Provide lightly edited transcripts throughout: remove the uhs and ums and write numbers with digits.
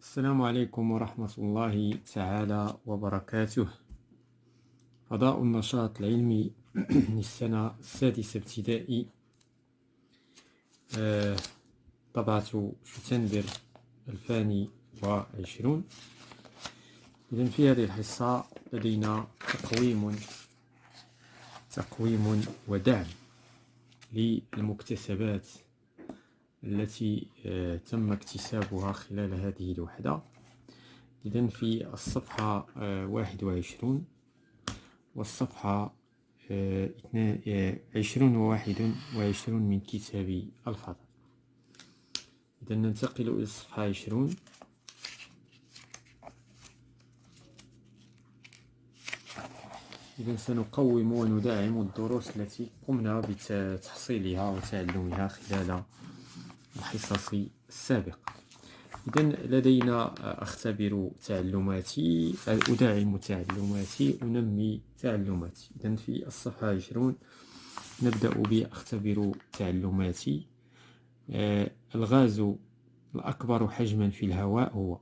السلام عليكم ورحمة الله تعالى وبركاته. فضاء النشاط العلمي للسنة السادسة ابتدائي، طبعة شتنبر 2020. إذن في هذه الحصة لدينا تقويم ودعم للمكتسبات التي تم اكتسابها خلال هذه الوحدة. إذن في الصفحة 21 والصفحة 20 و21 من كتاب الفضل. إذن ننتقل إلى الصفحة 20. إذن سنقوم وندعم الدروس التي قمنا بتحصيلها وتعلمها خلال الحصص السابقة. إذن لدينا أختبر تعلماتي، أدعم تعلماتي، أنمي تعلماتي. إذن في الصفحة 20 نبدأ بأختبر تعلماتي. الغاز الأكبر حجما في الهواء هو.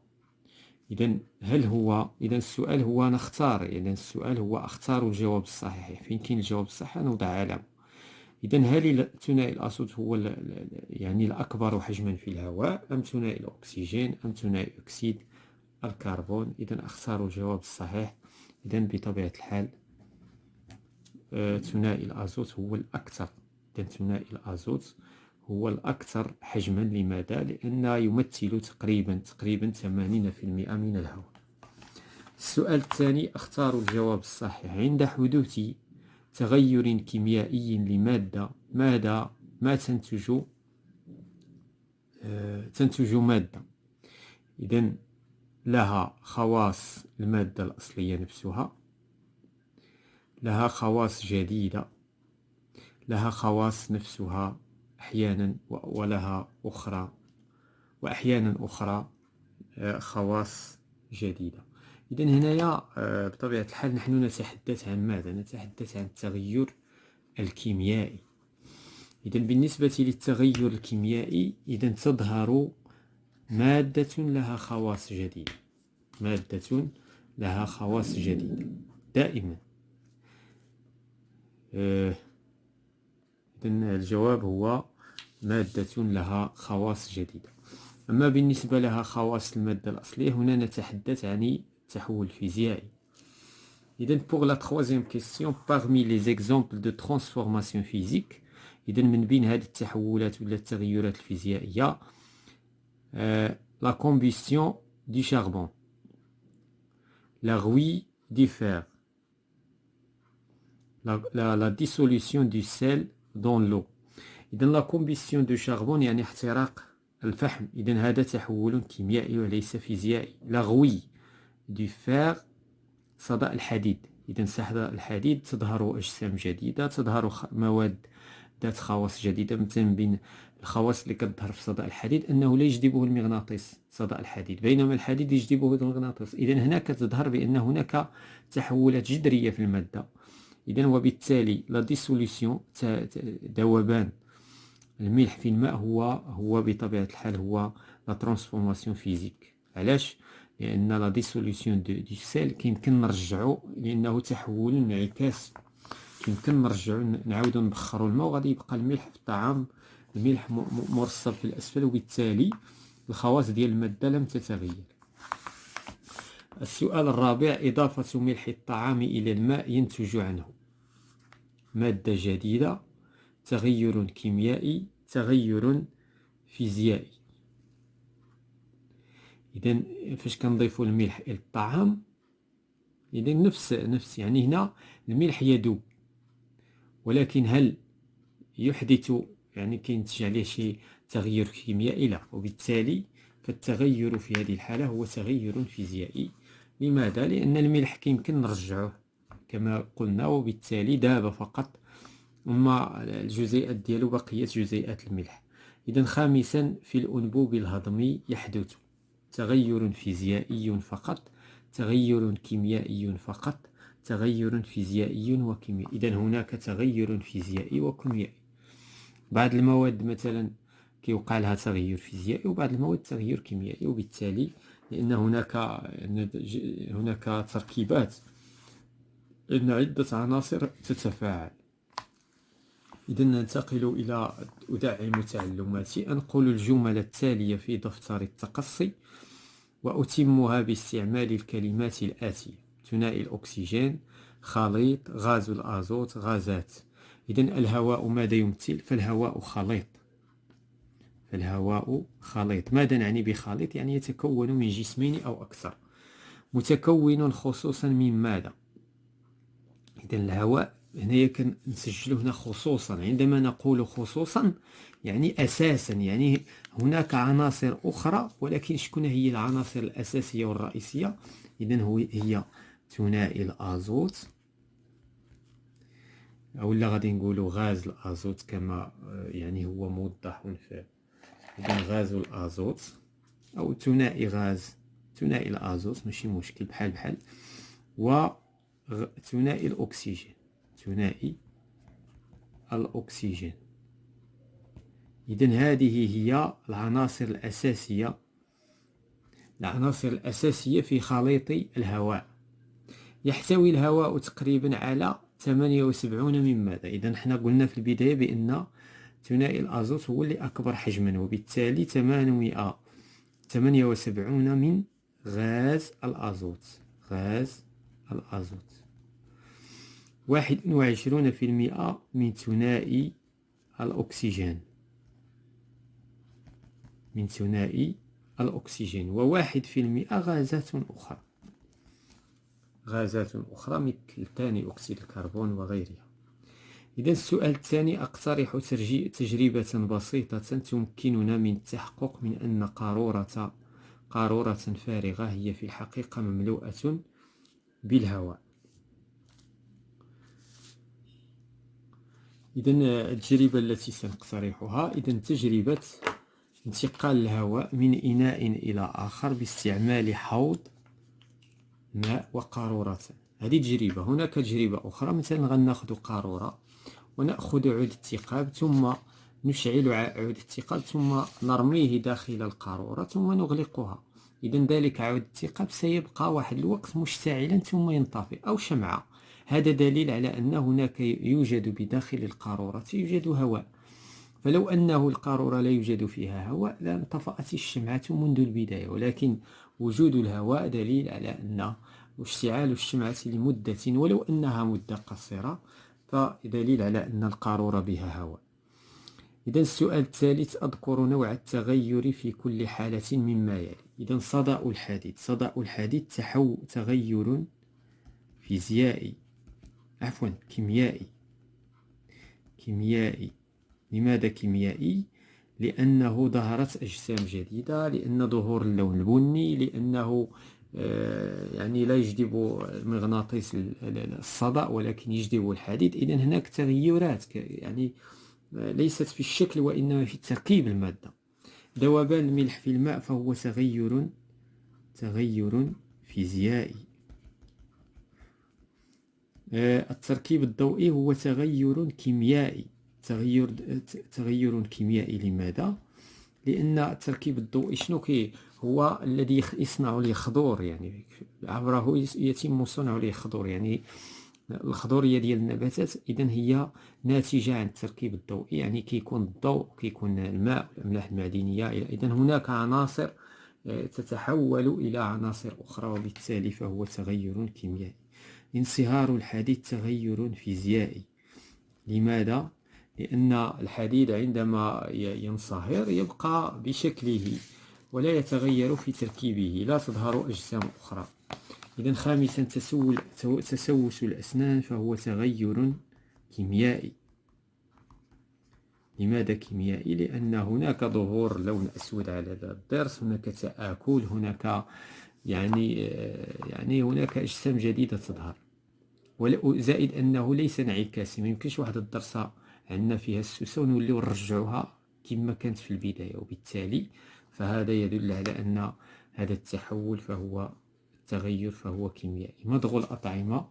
إذن إذن السؤال هو نختار، إذن السؤال هو أختار الجواب الصحيح. فين كاين الجواب الصحيح نوضع علامة. إذن هل ثنائي الأزوت هو يعني الأكبر حجما في الهواء، أم ثنائي الأكسجين، أم ثنائي أكسيد الكربون؟ إذن أختار الجواب الصحيح. إذن بطبيعة الحال ثنائي الأزوت هو الأكثر. إذن ثنائي الأزوت هو الأكثر حجما. لماذا؟ لأن يمثل تقريبا 80% من الهواء. السؤال الثاني، أختار الجواب الصحيح. عند حدوث تغير كيميائي لمادة، ما تنتج مادة. إذن لها خواص المادة الأصلية نفسها، لها خواص جديدة، لها خواص نفسها أحيانا، ولها وأحيانا أخرى خواص جديدة. إذن هنايا بطبيعة الحال نحن نتحدث عن ماذا؟ نتحدث عن التغير الكيميائي. إذن بالنسبة للتغير الكيميائي، إذن تظهر مادة لها خواص جديدة، مادة لها خواص جديدة دائما. إذن الجواب هو مادة لها خواص جديدة. أما بالنسبة لها خواص المادة الأصلية، هنا نتحدث عن التحول الفيزيائي. إذن pour la troisième question, parmi les exemples de transformation physique، إذن من بين هذه التحولات ولا التغيرات الفيزيائية، la combustion du charbon، la rouille du fer، la dissolution du sel dans l'eau. إذن la combustion du charbon يعني احتراق الفحم. إذن هذا تحول كيميائي وليس فيزيائي. la rouille du fer صدأ الحديد. إذن صدأ الحديد تظهر أجسام جديدة، تظهر مواد ذات خواص جديدة. مثلا بين الخواص اللي كتظهر في صدأ الحديد أنه لا يجذبه المغناطيس صدأ الحديد، بينما الحديد يجذبه المغناطيس. إذن هنا كتظهر بأن هناك تحولات جذرية في المادة. إذن وبالتالي لا ديسوليسيون، ذوبان الملح في الماء، هو بطبيعة الحال هو لا ترانسفورماسيون فيزيك. علاش؟ لأن لا ديسوليسيون دو سيل كيمكن نرجعو، لأنه تحول انعكاس، كيمكن نرجعو نعاودو نبخرو الماء وغادي يبقى الملح في الطعام، الملح مرصب في الأسفل، وبالتالي الخواص ديال المادة لم تتغير. السؤال الرابع، إضافة ملح الطعام إلى الماء ينتج عنه مادة جديدة، تغير كيميائي، تغير فيزيائي. إذن فاش كنضيفو الملح إلى الطعام، إذن نفس يعني هنا الملح يذوب، ولكن هل يحدث يعني كينتج عليه شي تغير كيميائي؟ لا. وبالتالي فالتغير في هذه الحالة هو تغير فيزيائي. لماذا؟ لأن الملح كيمكن نرجعه كما قلنا، وبالتالي ذاب فقط، أما الجزيئات ديالو بقيت جزيئات الملح. إذن خامسا، في الأنبوب الهضمي يحدث تغير فيزيائي فقط، تغير كيميائي فقط، تغير فيزيائي وكيميائي. إذن هناك تغير فيزيائي وكيميائي. بعض المواد مثلا كيوقع لها تغير فيزيائي، وبعض المواد تغير كيميائي، وبالتالي لأن هناك تركيبات، أن عدة عناصر تتفاعل. إذا ننتقل إلى أدعم تعلماتي. أنقل الجمل التالية في دفتر التقصي وأتمها باستعمال الكلمات الآتية: ثنائي الأكسجين، خليط، غاز الأزوت، غازات. إذن الهواء ماذا يمثل؟ فالهواء خليط. فالهواء خليط. ماذا نعني بخليط؟ يعني يتكون من جسمين أو أكثر. متكون خصوصا من ماذا؟ إذن الهواء هنا كنسجلو هنا خصوصا. عندما نقول خصوصا يعني أساسا، يعني هناك عناصر أخرى، ولكن شكون هي العناصر الأساسية والرئيسية؟ إذن هي ثنائي الأزوت، أو لا غادي نقولوا غاز الأزوت كما يعني هو موضح في. إذن غاز الأزوت أو ثنائي الأزوت ماشي مشكل، بحال وثنائي الأكسجين. ثنائي الأكسجين. إذن هذه هي العناصر الأساسية في خليط الهواء. يحتوي الهواء تقريبا على 78 من ماذا؟ إذن حنا قلنا في البداية بأن ثنائي الأزوت هو اللي أكبر حجما، وبالتالي 878 من غاز الأزوت. 21% من ثنائي الأكسجين. و1% غازات أخرى مثل ثاني أكسيد الكربون وغيرها. إذا السؤال الثاني: أقترح تجربة بسيطة تمكننا من التحقق من أن قارورة فارغة هي في الحقيقة مملوءة بالهواء. إذا التجربة التي سنقترحها تجربة انتقال الهواء من إناء إلى آخر باستعمال حوض ماء وقارورة. هذه تجربة. هناك تجربة أخرى، مثلا غناخذ قارورة ونأخذ عود الثقاب، ثم نشعل عود الثقاب، ثم نرميه داخل القارورة، ثم نغلقها. إذا ذلك عود الثقاب سيبقى واحد الوقت مشتعلا ثم ينطفئ، أو شمعة. هذا دليل على أن هناك يوجد بداخل القارورة هواء. فلو أنه القارورة لا يوجد فيها هواء لانطفأت الشمعة منذ البداية، ولكن وجود الهواء دليل على أن اشتعال الشمعة لمدة ولو أنها مدة قصيرة فدليل على أن القارورة بها هواء. إذا السؤال الثالث: أذكر نوع التغير في كل حالة مما يلي. إذا صدأ الحديد. صدأ الحديد تغير فيزيائي، عفوا كيميائي. لماذا كيميائي؟ لأنه ظهرت أجسام جديدة، لأن ظهور اللون البني، لأنه يعني لا يجذب مغناطيس الصدأ ولكن يجذب الحديد. إذن هناك تغيرات يعني ليست في الشكل وإنما في تركيب المادة. ذوبان الملح في الماء فهو تغير فيزيائي. التركيب الضوئي هو تغير كيميائي. تغير كيميائي. لماذا؟ لأن التركيب الضوئي شنو هو الذي يصنع لي خضور، يعني عبره يتم صنع لي خضور، يعني الخضورية ديال النباتات إذن هي ناتجة عن التركيب الضوئي. يعني كيكون الضوء، كيكون الماء، الأملاح المعدنية. إذن هناك عناصر تتحول إلى عناصر أخرى، وبالتالي فهو تغير كيميائي. انصهار الحديد تغير فيزيائي. لماذا؟ لأن الحديد عندما ينصهر يبقى بشكله ولا يتغير في تركيبه، لا تظهر أجسام أخرى. إذن خامسا: تسوس الأسنان فهو تغير كيميائي. لماذا كيميائي؟ لأن هناك ظهور لون أسود على الضرس، هناك تآكل، هناك يعني هناك أجسام جديدة تظهر. زائد أنه ليس انعكاسي، ما يمكنش واحد الضرسة عندنا فيها السوسة ونوليو نرجعوها كما كانت في البداية، وبالتالي فهذا يدل على أن هذا التحول التغير فهو كيميائي. مضغ الأطعمة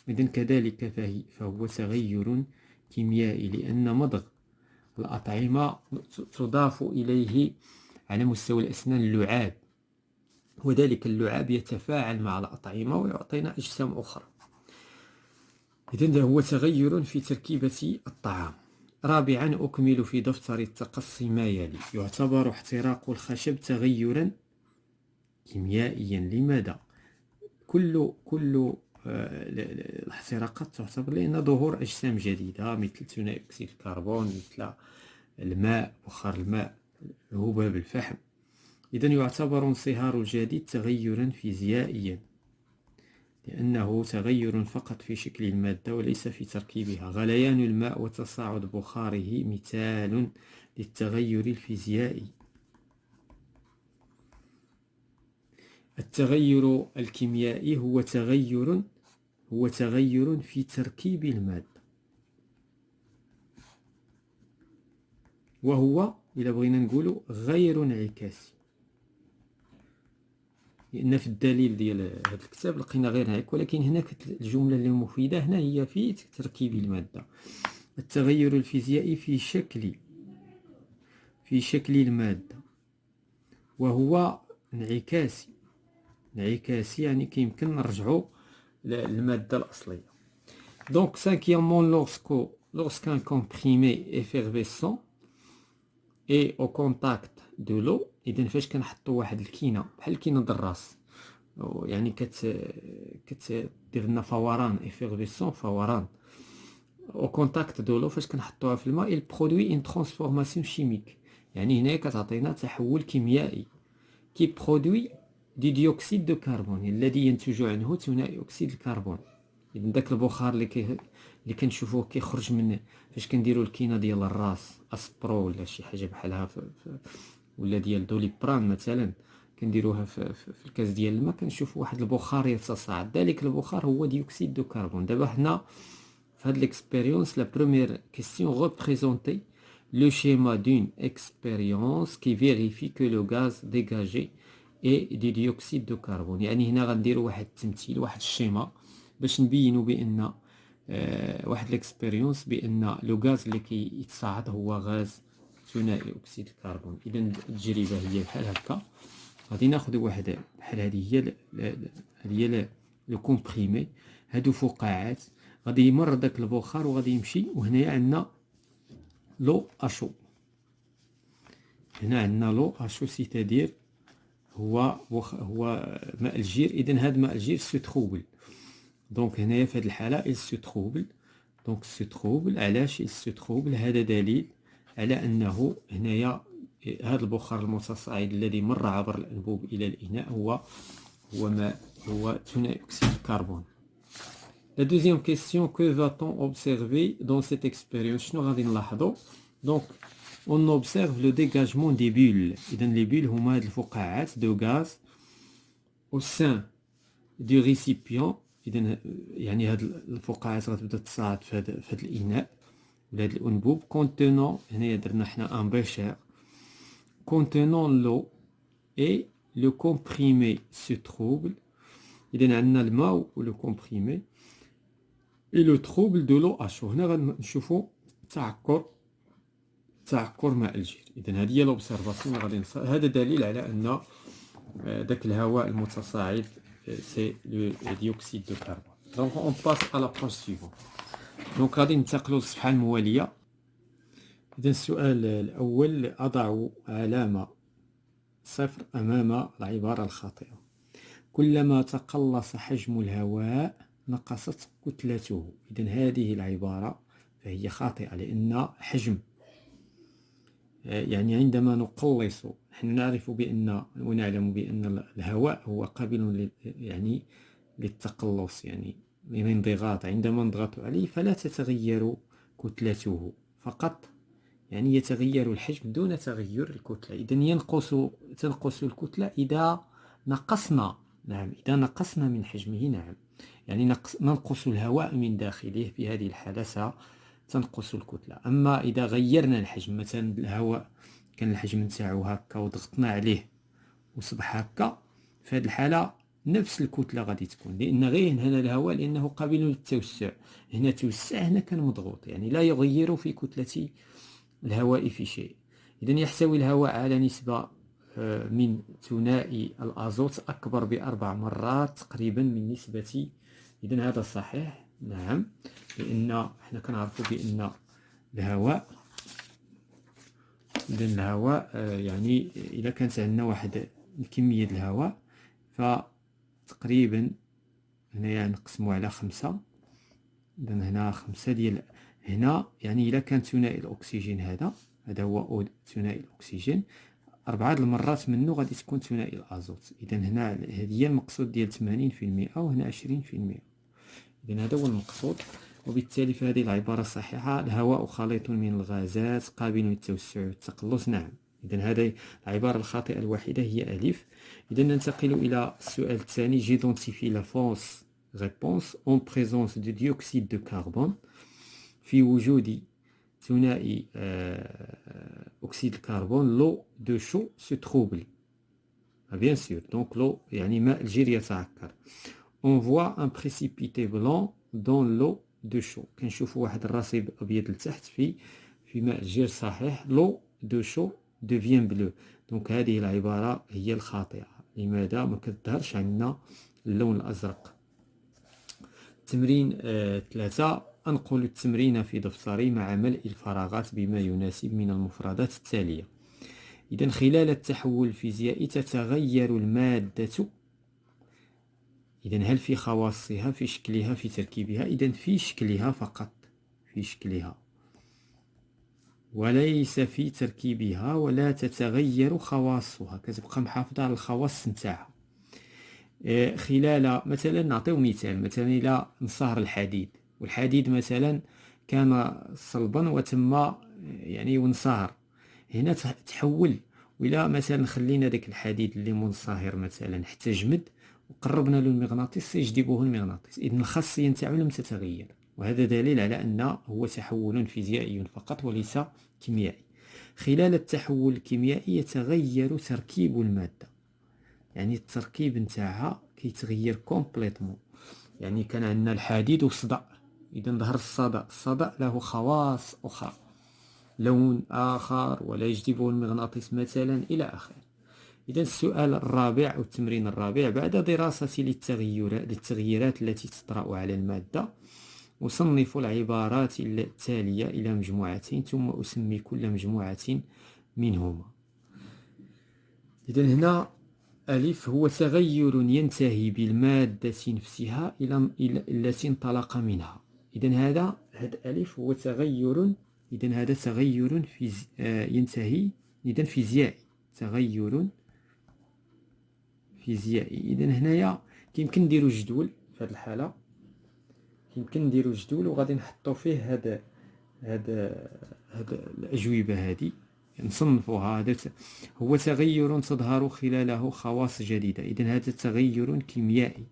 إذن كذلك فهو تغير كيميائي، لأن مضغ الأطعمة تضاف إليه على مستوى الأسنان اللعاب، وذلك اللعاب يتفاعل مع الأطعمة ويعطينا أجسام أخرى. إذن هو تغير في تركيبة الطعام. رابعا، أكمل في دفتر التقصي ما يلي: يعتبر احتراق الخشب تغيرا كيميائيا. لماذا؟ كل الاحتراقات تعتبر لأن ظهور أجسام جديدة مثل ثاني أكسيد الكربون، مثل الماء، بخار الماء، هباب الفحم. إذن يعتبر انصهار الجديد تغيرا فيزيائيا لأنه تغير فقط في شكل المادة وليس في تركيبها. غليان الماء وتصاعد بخاره مثال للتغير الفيزيائي. التغير الكيميائي هو تغير في تركيب المادة، وهو إذا بغينا نقوله غير انعكاسي. لأن في الدليل ديال هذا الكتاب لقينا غير هيك، ولكن هناك الجملة اللي مفيدة هنا هي في تركيب المادة. التغير الفيزيائي في شكل المادة، وهو انعكاسي يعني كيمكن نرجعو للمادة الأصلية. Donc cinquièmement, lorsqu'un comprimé effervescent est au contact de l'eau. إذن فاش كنحطو واحد الكينة بحال الكينة د الراس، يعني كتدير لنا فوران، effervescent فوران. au contact de l'eau فاش كنحطوها في الماء، il produit une transformation chimique. يعني هنا كتعطينا تحول كيميائي كي برودوي دي ديوكسيد دو كربون الذي ينتج عنه ثنائي اكسيد الكربون. اذا داك البخار اللي كنشوفوه كيخرج من فاش كنديروا الكينه ديال الراس اسبرو ولا شي حاجه بحالها ولا ديال دوليبران مثلا، كنديروها في الكاس ديال الماء، كنشوفوا واحد البخار يتصاعد. ذلك البخار هو ديوكسيد دو كربون. دابا حنا في هاد l'expérience la première question représenter le schéma d'une expérience qui vérifie que le gaz dégagé est du dioxyde de carbone. يعني هنا غنديروا واحد التمثيل، واحد الشيما باش نبينوا بان واحد الاكسبيريونس بان لو غاز اللي كيتصاعد هو غاز ثنائي اكسيد الكربون. اذا التجربه هي بحال هكا. غادي ناخذ واحد بحال هذه هي لو كومبريمي، هادو فقاعات، غادي يمر داك البخار وغادي يمشي، وهنايا عندنا لو اشو. هنا عندنا لو اشو سيتادير هو ماء الجير. اذا هذا ماء الجير سو تروبل. دونك هنايا في هذه الحاله il se trouble. دونك سو تروبل. علاش il se trouble؟ هذا دليل على انه هنايا هذا البخار المتصاعد الذي مر عبر الانبوب الى الاناء هو ثنائي اكسيد الكربون. La deuxième question, que va-t-on observer dans cette expérience? شنو غادي نلاحظوا؟ Donc on observe le dégagement des bulles. إذن les bulles هما هاد الفقاعات de gaz au sein du récipient. إذن يعني هاد الفقاعات غتبدا تصاعد في هاد الإناء ولا هاد الأنبوب contenant، هنايا درنا حنا ان بيشير contenant l'eau et le comprimé se trouble. إذن عندنا الماء و le comprimé et le trouble de l'eau HO. هنا غنشوفوا تعكر ماء الجير. إذن هذه هي لوبسيرفاسيون غادي هذا دليل على أن داك الهواء المتصاعد سي لو ديوكسيد دو كربون. دونك اون باس على لا باج سيفون. دونك غادي ننتقلوا للصفحة الموالية. إذن السؤال الأول: أضع علامة 0 أمام العبارة الخاطئة. كلما تقلص حجم الهواء نقصت كتلته. إذن هذه العبارة فهي خاطئة، لأن حجم يعني عندما نقلص نحن نعرف بأن ونعلم بأن الهواء هو قابل يعني للتقلص، يعني للانضغاط. عندما نضغط عليه فلا تتغير كتلته، فقط يعني يتغير الحجم دون تغير الكتلة. إذن تنقص الكتلة إذا نقصنا، نعم، إذا نقصنا من حجمه، نعم، يعني ننقص الهواء من داخله. في هذه الحالة تنقص الكتلة. أما إذا غيرنا الحجم، مثلا الهواء كان الحجم نتاعو هكا وضغطنا عليه وصبح هكا، في هذه الحالة نفس الكتلة غادي تكون، لأن غير هنا الهواء لأنه قابل للتوسع. هنا توسع، هنا كان مضغوط، يعني لا يغير في كتلة الهواء في شيء. إذا يحتوي الهواء على نسبة من ثنائي الأزوت أكبر ب4 مرات تقريبا من نسبة. إذا هذا صحيح، نعم، لأن احنا كنعرفوا بأن الهواء، إذا الهواء يعني إذا كانت عندنا واحد الكمية ديال الهواء فتقريبا هنايا نقسموا على 5. إذا هنا 5 ديال هنا، يعني إذا كان ثنائي الأكسجين هذا هو ثنائي الأكسجين 4 المرات منه غادي تكون ثنائي الأزوت. إذا هنا هذه هي المقصود ديال 80% وهنا 20%. إذا هذا هو المقصود، وبالتالي فهذه العبارة صحيحة. الهواء خليط من الغازات قابل للتوسع والتقلص. نعم. إذا هذه العبارة الخاطئة الوحيدة هي ألف. إذا ننتقل إلى السؤال الثاني. جيدونتيفي لا فوس réponse en présence de dioxyde de carbone. في وجود ثنائي أكسيد الكربون l'eau de chaud se trouble. Bien sûr. Donc l'eau يعني ماء الجير يتعكر. On voit un précipité blanc dans l'eau de chaud. كنشوفوا واحد الرصيد أبيض لتحت في ماء الجير. صحيح. l'eau de chaud devient bleue. دونك هذه العبارة هي الخاطئة. لماذا ما كتظهرش عندنا اللون الأزرق؟ تمرين 3. أنقل التمرين في دفتري مع ملء الفراغات بما يناسب من المفردات التالية. إذا خلال التحول الفيزيائي تتغير المادة. إذا هل في خواصها، في شكلها، في تركيبها؟ إذا في شكلها فقط، في شكلها وليس في تركيبها. ولا تتغير خواصها، كتبقى محافظة على الخواص نتاعها. خلال مثلا نعطيو مثال إلى انصهر الحديد، والحديد مثلا كان صلبا وتم يعني وانصهر، هنا تحول. وإلا مثلا خلينا داك الحديد اللي منصهر مثلا حتى جمد وقربنا له المغناطيس سيجذبه المغناطيس، إذن الخاصية نتاعو لم تتغير، وهذا دليل على أنه هو تحول فيزيائي فقط وليس كيميائي. خلال التحول الكيميائي يتغير تركيب المادة، يعني التركيب نتاعها كيتغير كومبليتمون. يعني كان عندنا الحديد والصدأ، إذا ظهر الصدأ له خواص أخرى، لون آخر، ولا يجذبه المغناطيس مثلا إلى آخره. إذا السؤال الرابع والتمرين الرابع. بعد دراسة للتغييرات التي تطرأ على المادة أصنف العبارات التالية إلى مجموعتين ثم أسمي كل مجموعة منهما. إذا هنا ألف هو تغير ينتهي بالمادة نفسها إلى التي انطلق منها. إذا هذا ألف هو تغير، إذا هذا تغير ينتهي، إذا فيزيائي، تغير فيزيائي. إذا هنايا يمكن نديرو جدول في هذه الحالة، يمكن نديرو جدول وغادي نحطو فيه هاد الأجوبة هذه نصنفوها. هذا هو تغير تظهر خلاله خواص جديدة، إذن هذا تغير كيميائي.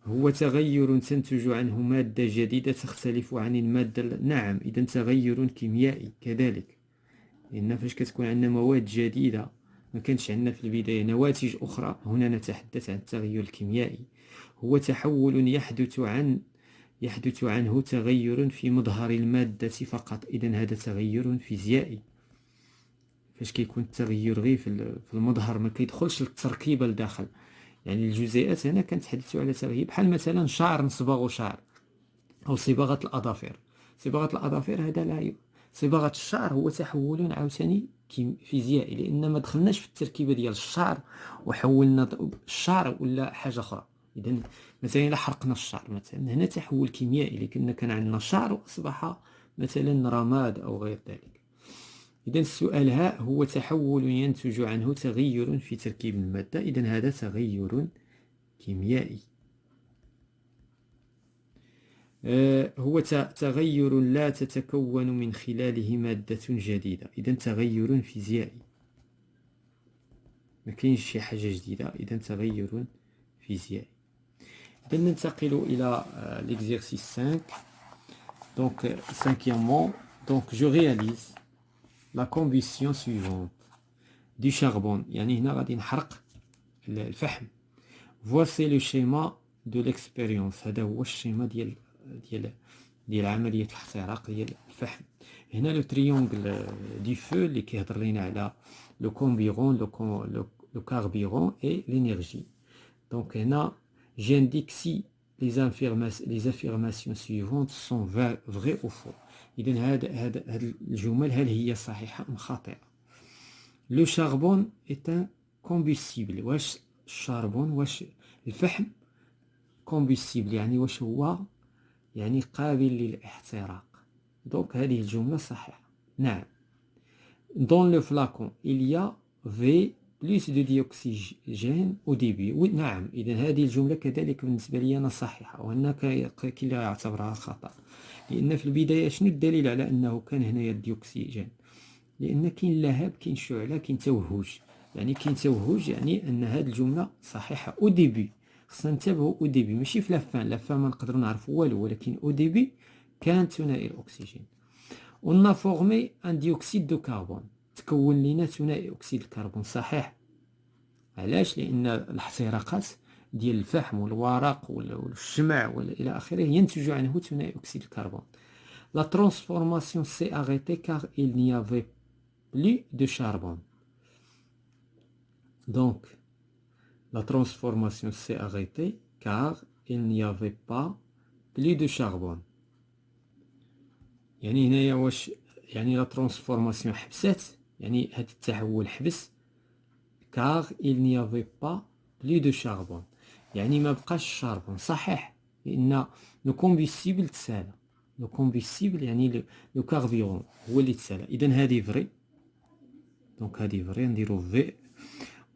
هو تغير تنتج عنه مادة جديدة تختلف عن المادة. نعم، إذن تغير كيميائي كذلك، لأن فاش كتكون عندنا مواد جديدة ما كانش عندنا في البداية نواتج أخرى، هنا نتحدث عن التغير الكيميائي. هو تحول يحدث عنه تغير في مظهر المادة فقط، إذن هذا تغير فيزيائي. فاش كيكون التغير غير في المظهر ما كيدخلش للتركيبة لداخل، يعني الجزيئات هنا كنتحدثوا على تغيير، بحال مثلا شعر نصبغ شعر أو صباغة الأظافر. صباغة الأظافر هذا لا صباغة الشعر هو تحول عاوتاني فيزيائي، لأن ما دخلناش في التركيبة ديال الشعر وحولنا الشعر ولا حاجة أخرى. إذا مثلا إلا حرقنا الشعر مثلا، هنا تحول كيميائي، لكن كان عندنا شعر وأصبح مثلا رماد أو غير ذلك. إذا السؤال ها هو تحول ينتج عنه تغير في تركيب المادة، إذا هذا تغير كيميائي. هو تغير لا تتكون من خلاله مادة جديدة، إذا تغير فيزيائي، ما كاينش شي حاجة جديدة، إذا تغير فيزيائي. إذا ننتقل إلى l'exercice 5. Donc, cinquièmement, donc je réalise la combustion suivante du charbon. يعني هنا غادي نحرق الفحم. Voici le schéma de l'expérience. هذا هو الشيما ديال ديال عملية الاحتراق ديال الفحم. هنا لو تريونغل دي فو اللي كيهضر لينا على لو كومبيرون لو كاربيرون اي لينيرجي. دونك هنا j'indique si les affirmations suivantes sont vraies ou faux. إذن هاد الجمل هل هي صحيحة أم خاطئة؟ لو شاربون est un combustible. واش الشاربون، واش الفحم combustible يعني واش هو يعني قابل للاحتراق؟ دونك هذه الجملة صحيحة. نعم. Dans le flacon il y avait plus de dioxygène au début. نعم. إذن هذه الجملة كذلك بالنسبة لي أنا صحيحة، وهنا كاين اللي يعتبرها خطأ، لأن في البداية شنو الدليل على أنه كان هنايا الديوكسيجين؟ لأن كاين لهب، كاين شعلة، كاين توهج. يعني كاين توهج يعني أن هذه الجملة صحيحة أو ديبي. خصنا ننتبهوا أو ديبي، ماشي في لافان ما نقدروا نعرفوا والو، ولكن أو ديبي كان ثنائي الأكسجين. On a formé un dioxyde de carbone. تكون لنا ثنائي أكسيد الكربون. صحيح. علاش؟ لأن الاحتراقات ديال الفحم والورق والشمع إلى آخره ينتج عنه ثنائي أكسيد الكربون. La transformation s'est arrêtée car il n'y avait plus de charbon. Donc, la transformation s'est arrêtée car il n'y avait pas plus de charbon. يعني هنايا واش يعني لا ترانسفورماسيون حبسات، يعني هذا التحول حبس. car il n'y avait pas plus de charbon يعني ما بقاش الشاربون. صحيح، لأن لو كومبيستيبل تسالى. لو كومبيستيبل يعني لو كاربيرون هو اللي تسالى. إذن هذه فري. دونك هذه فري، نديرو في.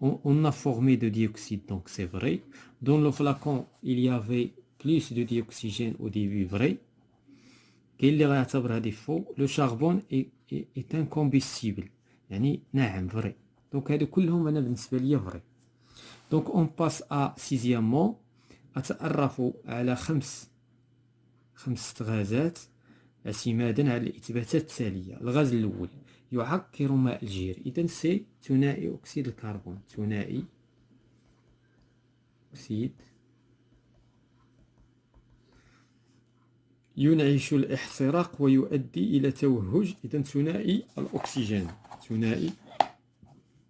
On a formé de dioxyde, donc c'est vrai. Dans le flacon, il y avait plus de dioxygène au début, vrai. كاين اللي غيعتبر هذه فو. لو شاربون est un combustible يعني نعم فري. دونك هادو كلهم انا بالنسبه ليا فري. دونك اون باس ا سيزيامون. اتعرف على خمس غازات اعتمادا على الاثباتات التاليه. الغاز الاول يعكر ماء الجير، اذا سي ثنائي اكسيد الكربون. ثنائي اكسيد. ينعش الاحتراق ويؤدي الى توهج، اذا ثنائي الاكسجين.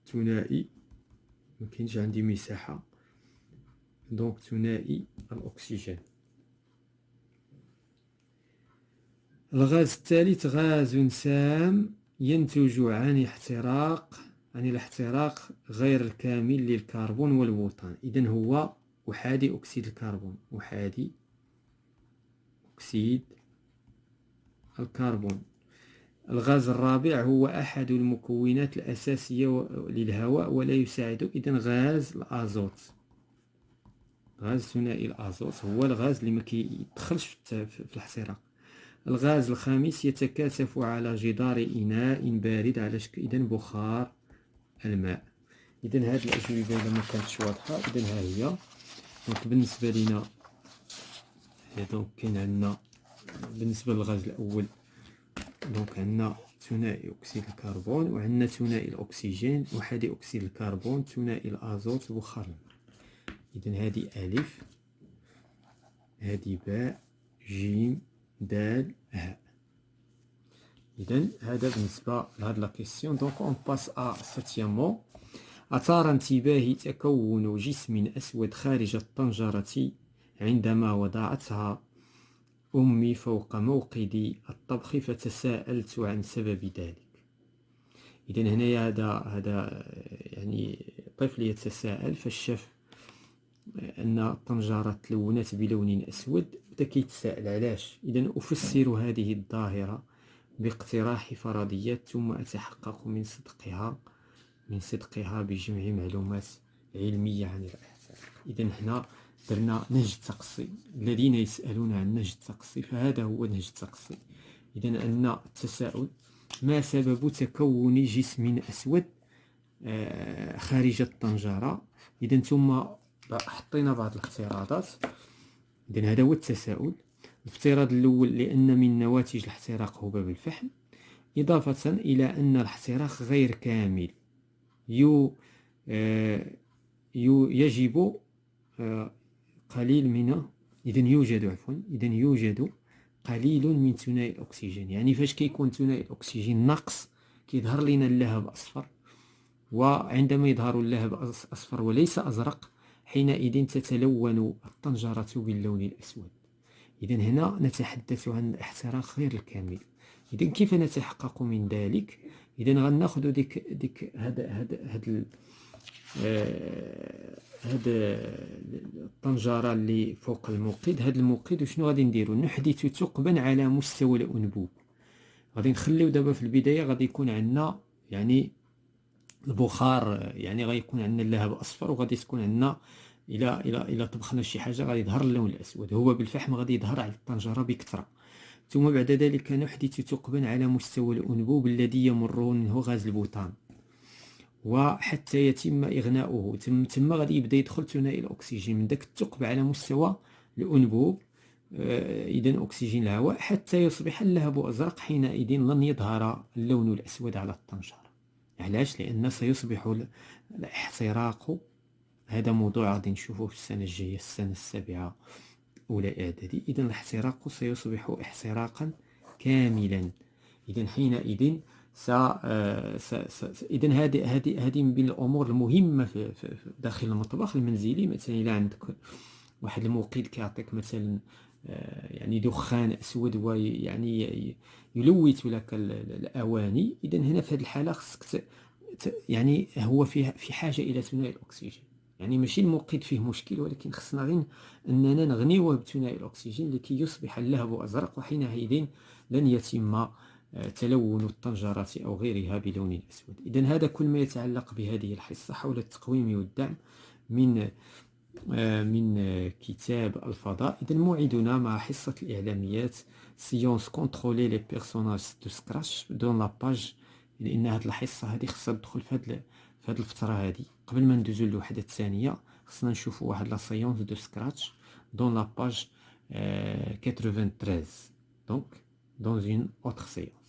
ثنائي مكاينش عندي مساحة، دونك ثنائي الأكسجين. الغاز الثالث غاز سام ينتج عن الاحتراق غير الكامل للكربون والوطن، إذن هو أحادي أكسيد الكربون. أحادي أكسيد الكربون. الغاز الرابع هو أحد المكونات الأساسية للهواء ولا يساعد، إذن غاز الأزوت. غاز ثنائي الأزوت هو الغاز اللي ما كيدخلش في الاحتراق. الغاز الخامس يتكاثف على جدار إناء بارد على شكل إذن بخار الماء. إذن هذه الأجوبة إذا ما كانتش واضحة إذن ها هي. دونك بالنسبة لنا دونك كاين عندنا بالنسبة للغاز الأول دونك عندنا ثنائي أكسيد الكربون، وعندنا ثنائي الأكسجين، أحادي أكسيد الكربون، ثنائي الأزوت، بخار الماء. إذن هذه ألف، هذه باء، جيم، دال، هاء. إذن هذا بالنسبة لهاد لا كيسيون. دونك أون باس أ سيتيامون. أثار انتباهي تكون جسم أسود خارج الطنجرة عندما وضعتها أمي فوق موقد الطبخ، فتساءلت عن سبب ذلك. إذن هنايا هذا يعني طفل يتساءل، فالشاف أن الطنجرة تلونت بلون أسود، بدا كيتساءل علاش. إذن أفسر هذه الظاهرة باقتراح فرضيات ثم أتحقق من صدقها بجمع معلومات علمية عن الاحتراق. إذن هنا درنا نهج تقصي. الذين يسألون عن نهج تقصي فهذا هو نهج تقصي. إذن أن التساؤل ما سبب تكون جسم أسود خارج الطنجرة. إذن ثم حطينا بعض الافتراضات. إذن هذا هو التساؤل. الافتراض الأول لأن من نواتج الاحتراق هباب الفحم، إضافة إلى أن الاحتراق غير كامل يجب قليل من إذن يوجد قليل من ثنائي الأكسجين. يعني فاش كيكون ثنائي الأكسجين ناقص كيظهر لنا اللهب أصفر، وعندما يظهر اللهب أصفر وليس أزرق حينئذ تتلون الطنجرة باللون الأسود. إذن هنا نتحدث عن الاحتراق غير الكامل. إذن كيف نتحقق من ذلك؟ إذن غناخذ ديك هاد الطنجرة اللي فوق الموقد، هاد الموقد وشنو غادي نديرو؟ نحدث ثقبا على مستوى الأنبوب. غادي نخليو دابا في البداية غادي يكون عندنا يعني البخار، يعني غيكون عندنا اللهب اصفر، وغادي تكون عندنا الى طبخنا شي حاجه غادي يظهر اللون الاسود، هو بالفحم غادي يظهر على الطنجره بكثره. ثم بعد ذلك نحدث ثقبا على مستوى الانبوب الذي يمر منه غاز البوتان، وحتى يتم اغناؤه. ثم غادي يبدا يدخل ثنائي الاكسجين من داك الثقب على مستوى الانبوب، اذا اكسجين الهواء، حتى يصبح اللهب ازرق. حينئذ لن يظهر اللون الاسود على الطنجره. علاش؟ لان سيصبح الاحتراق، هذا موضوع غادي نشوفه في السنه الجايه، السنه السابعه اولى اعدادي. اذا الاحتراق سيصبح احتراقا كاملا. اذا حينئذ اذا هذه من بين الامور المهمه في داخل المطبخ المنزلي. مثلا اذا عندك واحد الموقد كيعطيك مثلا يعني دخان اسود ويعني يلوث لك الاواني، اذا هنا في هذه الحاله خصك يعني هو في حاجه الى ثنائي الاكسجين. يعني ماشي الموقد فيه مشكل، ولكن خصنا غير اننا نغنيوه بثنائي الاكسجين لكي يصبح اللهب ازرق، وحينئذ لن يتم تلون الطنجرة أو غيرها بلون الأسود. إذن هذا كل ما يتعلق بهذه الحصة حول التقويم والدعم من كتاب الفضاء. إذن موعدنا مع حصة الإعلاميات سيونس كونترولي لي بيرسوناج دو سكراش دون لاباج، لأن هذه الحصة هذه خصها تدخل في هذه الفترة هذه. قبل ما ندوزو للوحدة الثانية خصنا نشوفو واحد لا سيونس دو سكراتش دون لاباج 93. دونك dans une autre séance.